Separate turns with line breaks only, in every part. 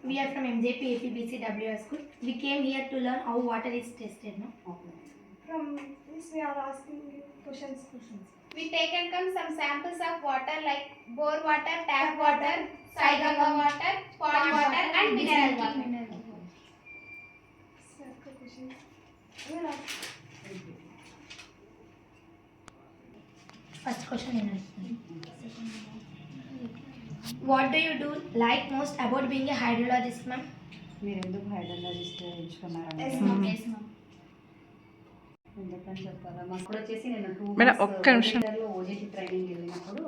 We are from MJP APBCWR school. We came here to learn how water is tested. No?
Okay.
From this we are asking you questions.
We taken some samples of water like bore water, tap water, Saiganga water, pond water and mineral water.
Circle questions. We will ask.
First question is, what do you do like most about being a hydrologist, ma'am?
మీరు ఎందుకు hydrologist ఎంచుకున్నారని
Yes, ma'am.
Yes, ma'am.
ఎందుకని చెప్తారా మాకు కూడా వచ్చేసి నేను 2
madam,
months
ఒక్క నిమిషం.
ఓజేటీ ట్రైనింగ్ వెళ్ళినప్పుడు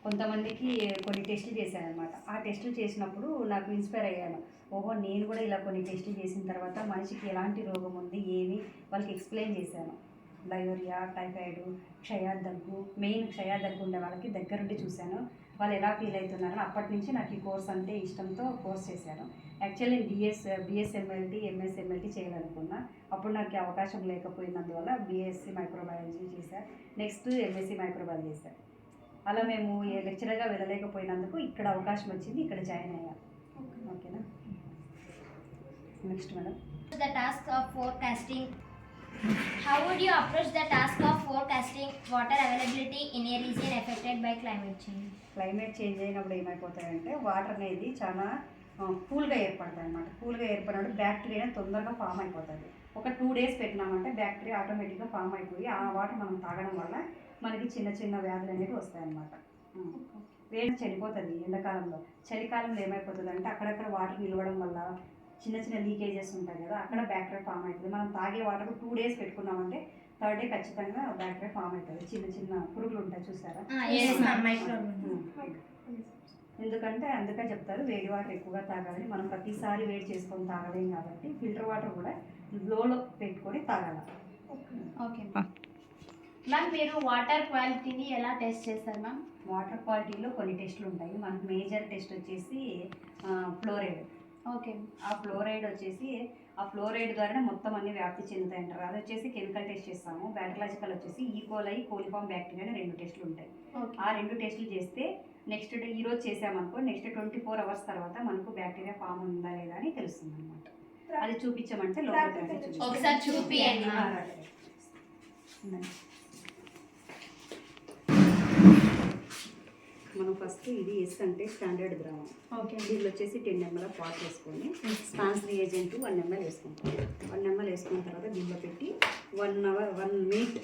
కొంతమందికి కొన్ని టెస్టులు చేశాను అనమాట. ఆ టెస్టులు చేసినప్పుడు నాకు ఇన్స్పైర్ అయ్యాను. ఓహో, నేను కూడా ఇలా కొన్ని టెస్టులు చేసిన తర్వాత మనిషికి ఎలాంటి రోగం ఉంది ఏమి వాళ్ళకి ఎక్స్ప్లెయిన్ చేశాను. డయోరియా, టైఫాయిడ్, క్షయాదగ్గు, మెయిన్ క్షయాదగ్గు ఉండే వాళ్ళకి దగ్గరుండి చూశాను. వాళ్ళు ఎలా ఫీల్ అవుతున్నారని అప్పటి నుంచి నాకు ఈ కోర్స్ అంటే ఇష్టంతో కోర్స్ చేశాను. యాక్చువల్లీ నేను బిఎస్ఎంఎల్టీ, ఎంఎస్ఎంఎల్టీ చేయాలనుకున్నా. అప్పుడు నాకు అవకాశం లేకపోయినందువల్ల బిఎస్సి మైక్రోబయాలజీ చేశాను. నెక్స్ట్ ఎంఎస్సి మైక్రోబయాలజీ చేశాను. అలా మేము లెక్చరర్గా వెళ్ళలేకపోయినందుకు ఇక్కడ అవకాశం వచ్చింది, ఇక్కడ జాయిన్ అయ్యాను. ఓకేనా? Next madam.
The task of forecasting. How would you approach the task of forecasting water availability in a region affected by climate change?
Climate change అయినప్పుడు ఏమైపోతాయంటే వాటర్ అనేది చాలా కూల్గా ఏర్పడుతుంది అనమాట. కూల్గా ఏర్పడినప్పుడు బ్యాక్టీరియా తొందరగా ఫామ్ అయిపోతుంది. ఒక 2 days పెట్టినామంటే బ్యాక్టీరియా ఆటోమేటిక్గా ఫామ్ అయిపోయి ఆ వాటర్ మనం తాగడం వల్ల మనకి చిన్న చిన్న వ్యాధులు అనేవి వస్తాయి అన్నమాట. వేడి చనిపోతుంది ఎండాకాలంలో. చలికాలంలో ఏమైపోతుంది అంటే అక్కడక్కడ వాటర్ నిలవడం వల్ల చిన్న చిన్న లీకేజెస్ ఉంటాయి కదా, అక్కడ బ్యాక్టీరియా ఫామ్ అవుతుంది. మనం తాగే వాటర్ 2 days పెట్టుకున్నామంటే 3rd day ఖచ్చితంగా బ్యాక్టీరియా ఫామ్ అవుతుంది. చిన్న చిన్న పురుగులు ఉంటాయి, చూసారా? ఎందుకంటే అందుకే చెప్తారు వేడి వాటర్ ఎక్కువగా తాగాలని. మనం ప్రతిసారి వేడి చేసుకొని తాగలేం కాబట్టి ఫిల్టర్ వాటర్ కూడా లోలో పెట్టుకొని తాగాలి.
ఓకే మ్యామ్, మీరు వాటర్ క్వాలిటీని ఎలా టెస్ట్ చేస్తారు మ్యామ్?
వాటర్ క్వాలిటీలో కొన్ని టెస్టులు ఉంటాయి. మనకు మేజర్ టెస్ట్ వచ్చేసి ఫ్లోరైడ్.
ఓకే.
ఆ ఫ్లోరైడ్ వచ్చేసి ఆ ఫ్లోరైడ్ ద్వారానే మొత్తం అన్ని వ్యాప్తి చెందుతాయి అంటారు. అది వచ్చేసి కెమికల్ టెస్ట్ చేస్తాము. బ్యాక్టీరియాలజికల్ వచ్చేసి ఈకోలై, కోలిఫామ్ బ్యాక్టీరియా అని 2 టెస్టులు ఉంటాయి. ఆ 2 టెస్టులు చేస్తే నెక్స్ట్ డే ఈరోజు చేసామనుకో నెక్స్ట్ 24 hours తర్వాత మనకు బ్యాక్టీరియా ఫామ్ ఉందా లేదా అని తెలుస్తుంది అనమాట. అది చూపించమంటే
ఒకసారి చూపియండి.
మనం ఫస్ట్ ఇది ఎస్ అంటే స్టాండర్డ్ ద్రావణం.
ఓకే.
దీనిలో వచ్చేసి 10 ml వాటర్ వేసుకొని స్పాన్స్ రియేజెంట్ 1 ml వేసుకుంటాం. 1 ml వేసుకున్న తర్వాత దీనిలో పెట్టి 1 hour 1 minute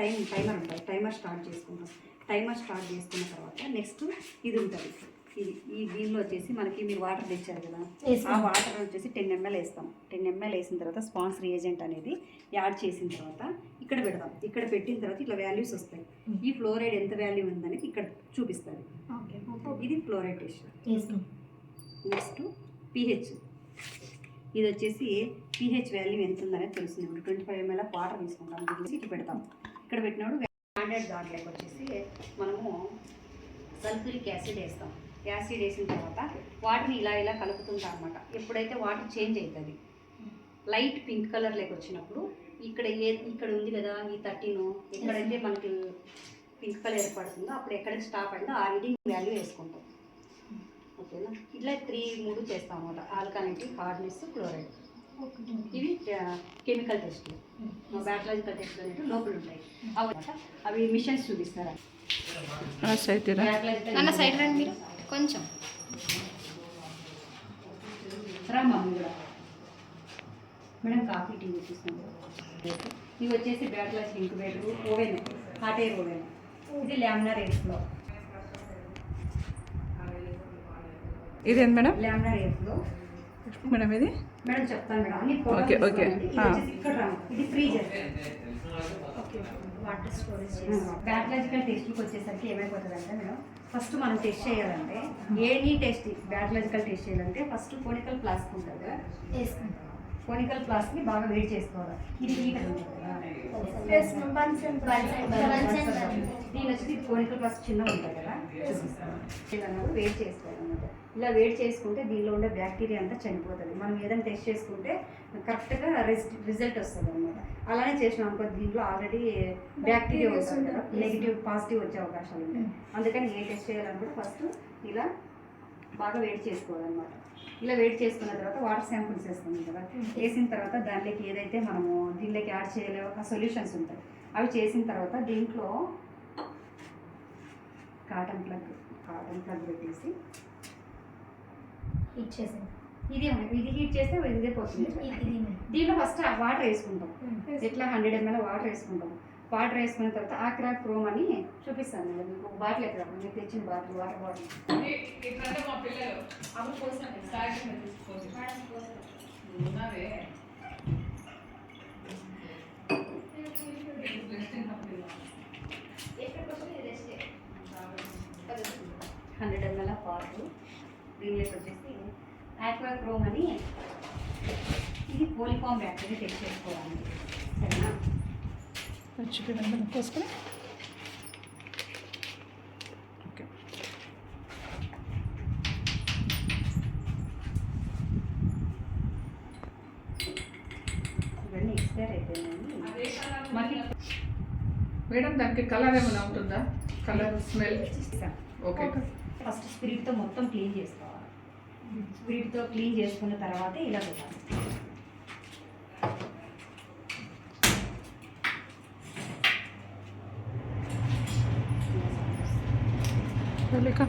టైమర్ ఉంటుంది. టైమర్ స్టార్ట్ చేసుకుంటాం. టైమర్ స్టార్ట్ చేసుకున్న తర్వాత నెక్స్ట్ ఇది ఉంటుంది. ఈ దీనిలో వచ్చేసి మనకి మీరు వాటర్ తెచ్చారు కదా, ఆ వాటర్ వచ్చేసి 10 ml వేస్తాం. 10 ml వేసిన తర్వాత స్పాన్స్ రియేజెంట్ అనేది యాడ్ చేసిన తర్వాత ఇక్కడ పెడతాం. ఇక్కడ పెట్టిన తర్వాత ఇట్లా వాల్యూస్ వస్తాయి. ఈ ఫ్లోరైడ్ ఎంత వాల్యూ ఉందనేది ఇక్కడ చూపిస్తుంది. ఇది ఫ్లోరైడ్ టెస్ట్. Next pH. ఇది వచ్చేసి pH వాల్యూ ఎంత ఉందనేది తెలుస్తుంది. ఇప్పుడు 25 ml వాటర్ తీసుకుంటాం. దీన్ని ఇట్లా పెడతాం. ఇక్కడ పెట్టినప్పుడు స్టాండర్డ్ దాంట్లోకి వచ్చేసి మనము సల్ఫ్యూరిక్ యాసిడ్ వేస్తాం. యాసిడ్ వేసిన తర్వాత వాటర్ని ఇలా కలుపుతుంటాం అనమాట. ఎప్పుడైతే వాటర్ చేంజ్ అవుతుంది లైట్ పింక్ కలర్లోకి వచ్చినప్పుడు ఇక్కడ ఉంది కదా ఈ 13 ఎక్కడైతే మనకి పింక్ కలర్ ఏర్పడుతుందో అప్పుడు ఎక్కడికి స్టాప్ అయిందో ఆ రీడింగ్ వాల్యూ వేసుకుంటాం. ఓకేనా? ఇట్లా 3 చేస్తాం అనమాట. ఆల్కనైట్, హార్డ్నెస్, క్లోరైడ్. ఇవి కెమికల్ టెస్ట్లు. బ్యాక్టీరియాలజికల్ టెస్ట్లు అనేవి లోపల ఉంటాయి. అవి మిషన్స్ చూపిస్తారా?
అన్న సైడ్ రండి మీరు కొంచెం.
మమ్మీ కూడా మేడం కాఫీ టీ చూపిస్తున్నాం. ఇవి వచ్చేసి bacteriological incubator, oven, hot air oven. ఇది లామినార్ ఎయిర్ ఫ్లో.
ఇది ఏంటి madam?
Laminar air flow
madam. ఇది
మేడం చెప్తాను మేడం. అన్ని
ఓకే.
ఇక్కడ ఇది ఫ్రీజర్.
Water storage.
బ్యాక్టీరియాలజికల్ టెస్ట్కి వచ్చేసరికి ఏమైపోతుంది అంటే మేడం ఫస్ట్ మనం టెస్ట్ చేయాలంటే ఏనీ టెస్ట్ బ్యాక్టీరియాలజికల్ టెస్ట్ చేయాలంటే ఫస్ట్ కోనికల్ ఫ్లాస్క్ ఉంటుంది కదా,
వేసుకుంటాం.
కోనికల్ ఫ్లాస్క్ని బాగా వేడి చేసుకోవాలి. ఇది హీటర్ ఉంటుంది కదా, దీని వచ్చి ఇది కోనికల్ ఫ్లాస్క్ చిన్నగా ఉంటుంది కదా, అన్నప్పుడు వేడి చేసుకోవాలి అన్నమాట. ఇలా వేడి చేసుకుంటే దీనిలో ఉండే బ్యాక్టీరియా అంతా చనిపోతుంది. మనం ఏదైనా టెస్ట్ చేసుకుంటే కరెక్ట్గా రిజల్ట్ వస్తుంది అనమాట. అలానే చేసినాం అనుకో దీంట్లో ఆల్రెడీ బ్యాక్టీరియా వస్తుంది కదా, నెగిటివ్ పాజిటివ్ వచ్చే అవకాశాలు ఉంటాయి. అందుకని ఏ టెస్ట్ చేయాలనుకుంటే ఫస్ట్ ఇలా బాగా వేడి చేసుకోవాలన్నమాట. ఇలా వేడి చేసుకున్న తర్వాత వాటర్ శాంపుల్స్ వేసుకున్నాం కదా, వేసిన తర్వాత దాంట్లోకి ఏదైతే మనము దీనిలోకి యాడ్ చేయలేవో ఆ సొల్యూషన్స్ ఉంటాయి అవి చేసిన తర్వాత దీంట్లో కాటన్ ప్లగ్ పెట్టేసి
ఇచ్చేసాను.
ఇది హీట్ చేస్తే ఇదే పోతుంది. దీంట్లో ఫస్ట్ వాటర్ వేసుకుంటాం. ఎట్లా 100 ml వాటర్ వేసుకుంటాం. వాటర్ వేసుకున్న తర్వాత ఆక్రా క్రోమ్ అని చూపిస్తాను నేను మీకు. బాటిల్ ఎక్కడ నేను తెచ్చిన బాటిల్, వాటర్ బాటిల్. అప్పుడు పోసాను
ఉన్నవే
100 ml వాటర్. దీనిలోకి వచ్చేసి ఆక్వా క్రోమ్ అని, ఇది కోలిఫామ్ బ్యాక్టీరియా చెక్ చేసుకోవడానికి. సరేనా?
చూపించండి పోసుకొని. ఓకే,
ఇవన్నీ ఎక్స్పైర్ అయిపోయినాయి. మనకి
మేడం దానికి కలర్ ఏమైనా ఉంటుందా? Colour smell? ఓకే,
ఫస్ట్ స్పిరిట్తో మొత్తం క్లీన్ చేసుకోవాలి. స్పిరిట్తో క్లీన్ చేసుకున్న తర్వాత ఇలా పెట్టాలి.
లేక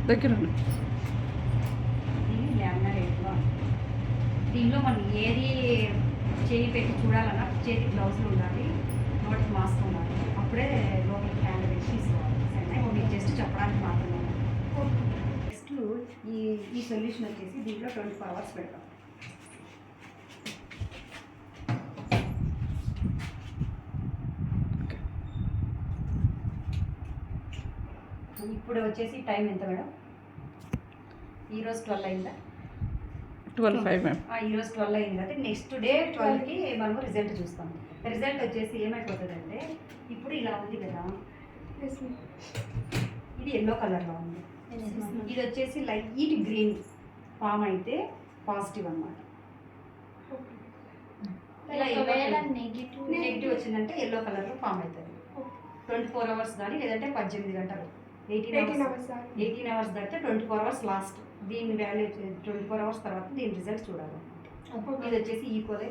దగ్గర
ఇది ల్యామినర్ రేట్లో. దీనిలో మనం ఏది చేయి పెట్టి చూడాలన్నా చేతి గ్లౌజులు ఉండాలి, నోటికి మాస్క్ ఉండాలి. అప్పుడే లోపలికి హ్యాండ్ పెట్టి తీసుకోవాలి. సరేనా? ఇప్పుడు మీకు జస్ట్ చెప్పడానికి మాత్రమే. నెక్స్ట్ ఈ సొల్యూషన్ వచ్చేసి దీంట్లో 24 hours పెడతాం. ఇప్పుడు వచ్చేసి టైం ఎంత మేడం? ఈరోజు 12 అయిందా?
12:05 మ్యామ్.
ఈరోజు 12 అయింది కాబట్టి నెక్స్ట్ డే 12కి మనము రిజల్ట్ చూస్తాం. రిజల్ట్ వచ్చేసి ఏమైపోతుందంటే, ఇప్పుడు ఇలా ఉంది కదా, ఇది ఎల్లో కలర్లో ఉంది. ఇది వచ్చేసి లైట్ గ్రీన్ ఫామ్ అయితే పాజిటివ్ అన్నమాట. ఇలా నెగిటివ్ వచ్చిందంటే ఎల్లో కలర్లో ఫామ్ అవుతుంది. 24 hours కానీ లేదంటే 18 గంటలు, 18 hours దాటితే 24 hours లాస్ట్. దీని వాల్యూ 24 hours తర్వాత దీని రిజల్ట్ చూడాలన్నమాట. ఇది వచ్చేసి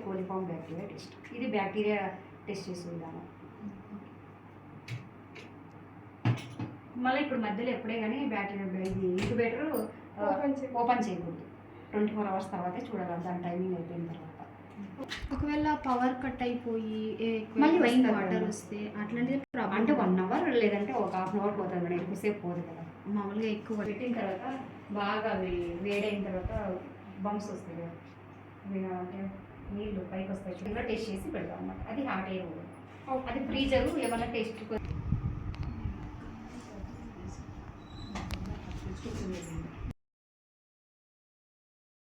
కోలిఫామ్ బ్యాక్టీరియా టెస్ట్. ఇది బ్యాక్టీరియా టెస్ట్ చేసే విధానం. మళ్ళీ ఇప్పుడు మధ్యలో ఎప్పుడే కానీ బ్యాక్టీరియా ఇది ఇంక్యుబేటర్ ఓపెన్ చేయకూడదు. 24 hours తర్వాతే చూడాలి, దాని టైమింగ్ అయిపోయిన తర్వాత.
ఒకవేళ పవర్ కట్ అయిపోయి
మళ్ళీ
వైన్
వస్తుంది
వాటర్
మేడం.
వస్తే అట్లాంటిది ప్రాబ్లం
అంటే 1 hour లేదంటే ఒక 1/2 hour పోతుంది మేడం, ఎక్కువసేపు పోదు కదా.
మామూలుగా ఎక్కువ
పెట్టిన తర్వాత బాగా అవి వేడైన తర్వాత బంప్స్ వస్తాయి కదా, అవి అంటే నీళ్ళు పైకి వస్తాయి. ఇలా టెస్ట్ చేసి పెడతాం అన్నమాట. అది హాట్ ఎయిర్, అది ఫ్రీజరు. ఏమన్నా టెస్ట్